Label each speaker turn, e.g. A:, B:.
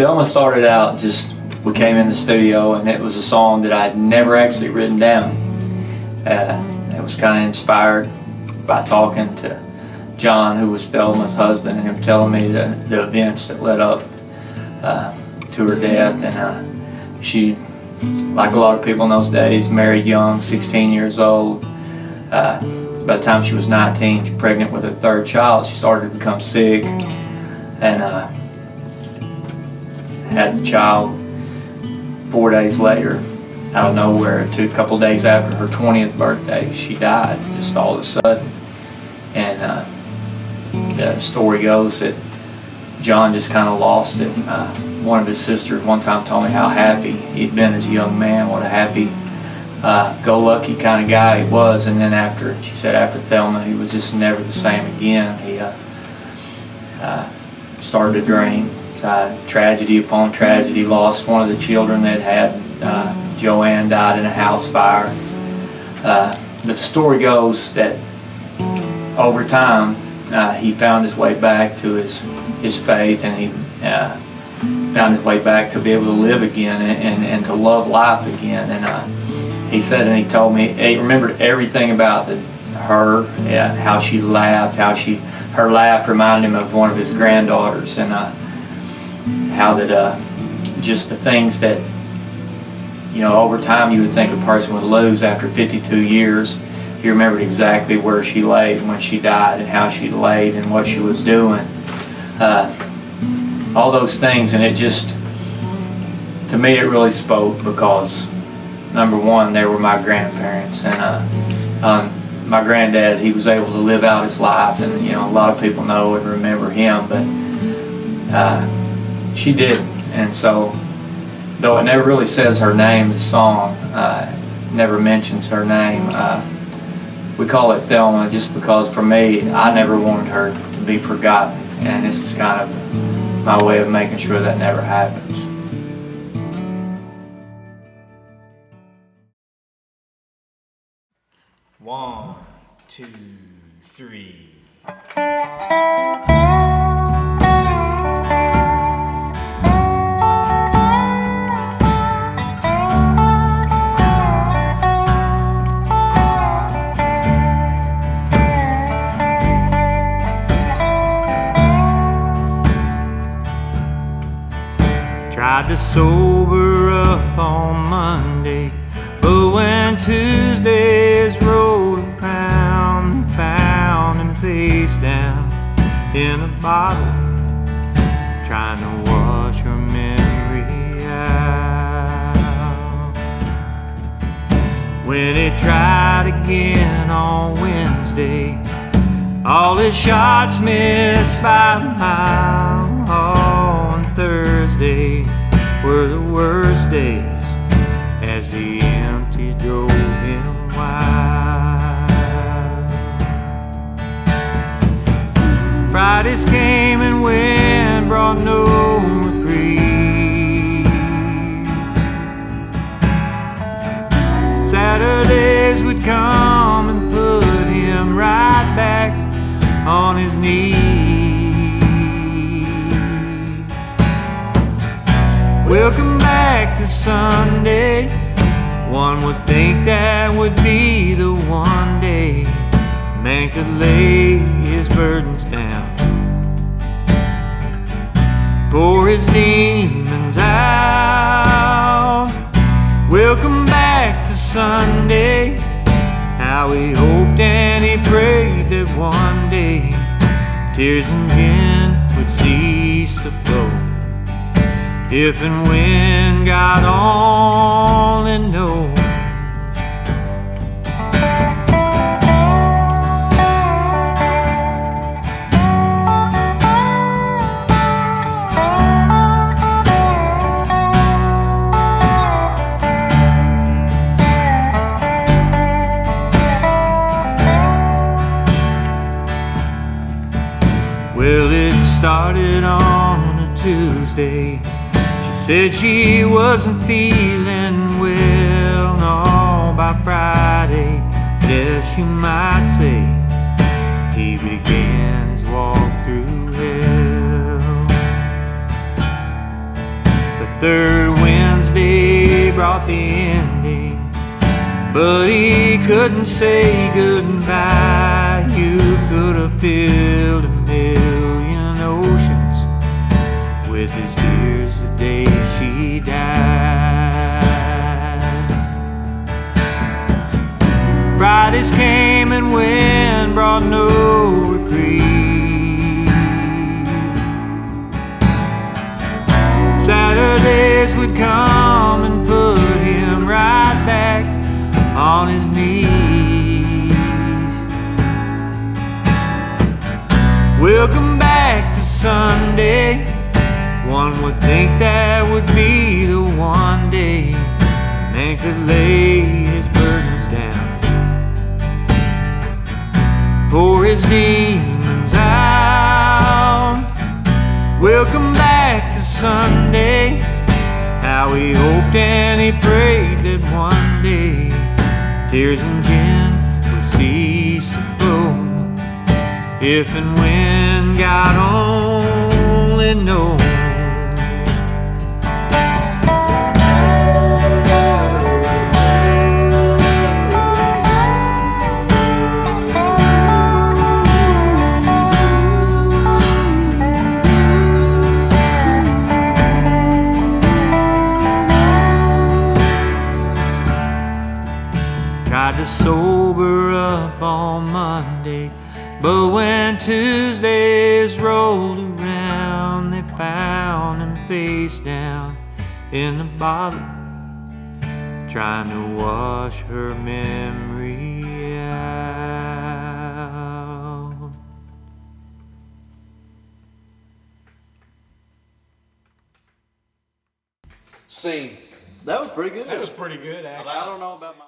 A: Thelma started out we came in the studio, and it was a song that I'd never actually written down. It was kind of inspired by talking to John, who was Thelma's husband, and him telling me the events that led up to her death. And she, like a lot of people in those days, married young, 16 years old. By the time she was 19, pregnant with her third child, she started to become sick, and had the child 4 days later, out of nowhere. A couple days after her 20th birthday, she died just all of a sudden. And the story goes that John just kind of lost it. One of his sisters one time told me how happy he'd been as a young man, what a happy, go-lucky kind of guy he was. And then she said after Thelma, he was just never the same again. He started to drain. Tragedy upon tragedy, lost one of the children that had. Joanne died in a house fire. But the story goes that over time, he found his way back to his faith, and he found his way back to be able to live again and to love life again. And he said, and he told me, he remembered everything about her, how she laughed, her laugh reminded him of one of his granddaughters, and how that just the things that, over time you would think a person would lose after 52 years. He remembered exactly where she laid when she died, and how she laid, and what she was doing. All those things, and it just, to me, it really spoke, because number one, they were my grandparents, and my granddad, he was able to live out his life, and a lot of people know and remember him, but she didn't. And so, though it never really says her name, the song never mentions her name, we call it Thelma just because, for me, I never wanted her to be forgotten, and this is kind of my way of making sure that never happens.
B: One, two, three.
C: Tried to sober up on Monday, but when Tuesdays rolled around, they found him face down in a bottle, trying to wash her memory out. When he tried again on Wednesday, all his shots missed by a mile. On Thursday were the worst days, as the empty drove him wild. Fridays came and went, brought no reprieve. Saturdays would come and put him right back on his knees. Welcome back to Sunday. One would think that would be the one day man could lay his burdens down, pour his demons out. Welcome back to Sunday. How he hoped and he prayed that one day tears and gin would cease to flow. If and when God only knows. Well, it started on a Tuesday. Said she wasn't feeling well, no, by Friday, yes, you might say, he began his walk through hell. third Wednesday brought the ending, but he couldn't say goodbye. You could have filled 1,000,000 oceans with his tears the day she died. Fridays came and went, brought no reprieve. Saturdays would come and put him right back on his knees. Welcome back to Sunday. One would think that would be the one day man could lay his burdens down, pour his demons out. Welcome back to Sunday. How he hoped and he prayed that one day tears and gin would cease to flow. If and when God only knows. Tried to sober up on Monday, but when Tuesdays rolled around, they found him face down in the bottle, trying to wash her memory out.
D: Scene.
E: That was pretty good.
B: That was pretty good, actually.
E: I don't know about my